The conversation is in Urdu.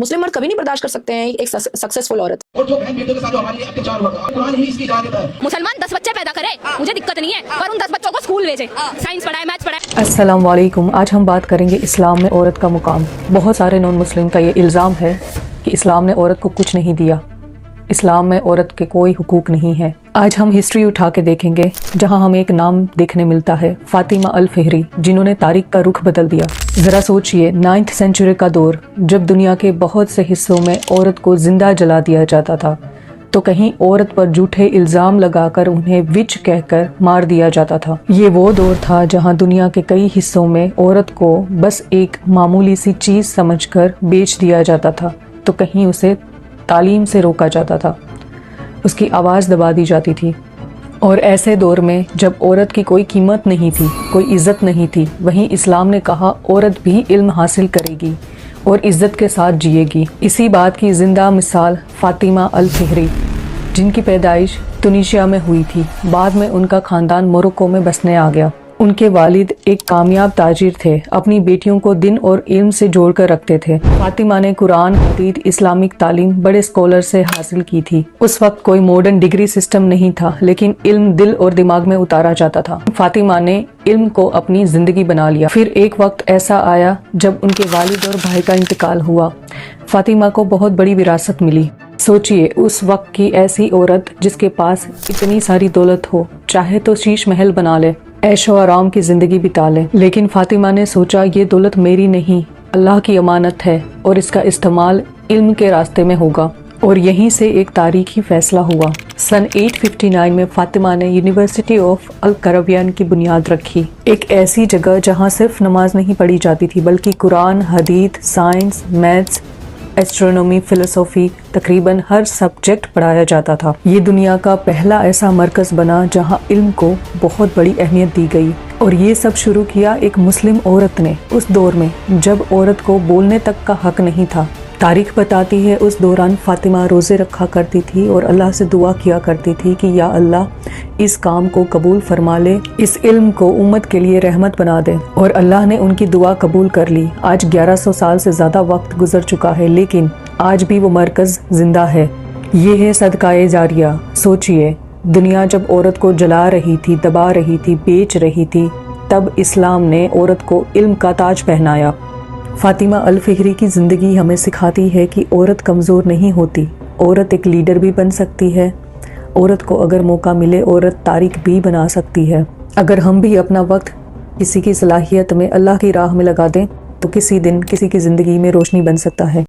مسلم مرد کبھی نہیں برداشت کر سکتے ہیں ایک سکسیسفل عورت. اور جو بہن بیٹوں کے ساتھ جو ہمارے اتیاچار ہوا تھا قرآن ہی اس کی اجازت ہے. مسلمان 10 بچے پیدا کرے مجھے دقت نہیں ہے پر ان 10 بچوں کو اسکول بھیجے سائنس پڑھائے میتھس پڑھائے. السلام علیکم. آج ہم بات کریں گے اسلام میں عورت کا مقام. بہت سارے نان مسلم کا یہ الزام ہے کہ اسلام نے عورت کو کچھ نہیں دیا، اسلام میں عورت کے کوئی حقوق نہیں ہے. آج ہم ہسٹری اٹھا کے دیکھیں گے جہاں ہمیں ایک نام دیکھنے ملتا ہے، فاطمہ الفہری، جنہوں نے تاریخ کا رخ بدل دیا. ذرا سوچئے 9th سینچری کا دور جب دنیا کے بہت سے حصوں میں عورت کو زندہ جلا دیا جاتا تھا تو کہیں عورت پر جھوٹے الزام لگا کر انہیں وچ کہہ کر مار دیا جاتا تھا. یہ وہ دور تھا جہاں دنیا کے کئی حصوں میں عورت کو بس ایک معمولی سی چیز سمجھ کر بیچ دیا جاتا تھا تو کہیں اسے تعلیم سے روکا جاتا تھا، اس کی آواز دبا دی جاتی تھی. اور ایسے دور میں جب عورت کی کوئی قیمت نہیں تھی، کوئی عزت نہیں تھی، وہیں اسلام نے کہا عورت بھی علم حاصل کرے گی اور عزت کے ساتھ جیے گی. اسی بات کی زندہ مثال فاطمہ الفہری، جن کی پیدائش تونسیا میں ہوئی تھی. بعد میں ان کا خاندان موروکو میں بسنے آ گیا. ان کے والد ایک کامیاب تاجر تھے، اپنی بیٹیوں کو دین اور علم سے جوڑ کر رکھتے تھے. فاطمہ نے قرآن، حدیث، اسلامک تعلیم بڑے اسکالر سے حاصل کی تھی. اس وقت کوئی ماڈرن ڈگری سسٹم نہیں تھا، لیکن علم دل اور دماغ میں اتارا جاتا تھا. فاطمہ نے علم کو اپنی زندگی بنا لیا. پھر ایک وقت ایسا آیا جب ان کے والد اور بھائی کا انتقال ہوا. فاطمہ کو بہت بڑی وراثت ملی. سوچئے اس وقت کی ایسی عورت جس کے پاس اتنی ساری دولت ہو، چاہے تو شیش محل بنا لے، عیش و آرام کی زندگی بتا لے، لیکن فاطمہ نے سوچا یہ دولت میری نہیں، اللہ کی امانت ہے اور اس کا استعمال علم کے راستے میں ہوگا. اور یہیں سے ایک تاریخی فیصلہ ہوا. سن 859 میں فاطمہ نے یونیورسٹی آف القرویان کی بنیاد رکھی، ایک ایسی جگہ جہاں صرف نماز نہیں پڑھی جاتی تھی بلکہ قرآن، حدیث، سائنس، میتھس، ایسٹرونومی، فلسفی، تقریباً ہر سبجیکٹ پڑھایا جاتا تھا. یہ دنیا کا پہلا ایسا مرکز بنا جہاں علم کو بہت بڑی اہمیت دی گئی. اور یہ سب شروع کیا ایک مسلم عورت نے، اس دور میں جب عورت کو بولنے تک کا حق نہیں تھا. تاریخ بتاتی ہے اس دوران فاطمہ روزے رکھا کرتی تھی اور اللہ سے دعا کیا کرتی تھی کہ یا اللہ اس کام کو قبول فرما لے، اس علم کو امت کے لیے رحمت بنا دے. اور اللہ نے ان کی دعا قبول کر لی. آج 1100 سال سے زیادہ وقت گزر چکا ہے لیکن آج بھی وہ مرکز زندہ ہے. یہ ہے صدقہ جاریہ. سوچئے دنیا جب عورت کو جلا رہی تھی، دبا رہی تھی، بیچ رہی تھی، تب اسلام نے عورت کو علم کا تاج پہنایا. فاطمہ الفہری کی زندگی ہمیں سکھاتی ہے کہ عورت کمزور نہیں ہوتی، عورت ایک لیڈر بھی بن سکتی ہے. عورت کو اگر موقع ملے عورت تاریخ بھی بنا سکتی ہے. اگر ہم بھی اپنا وقت کسی کی صلاحیت میں اللہ کی راہ میں لگا دیں تو کسی دن کسی کی زندگی میں روشنی بن سکتا ہے.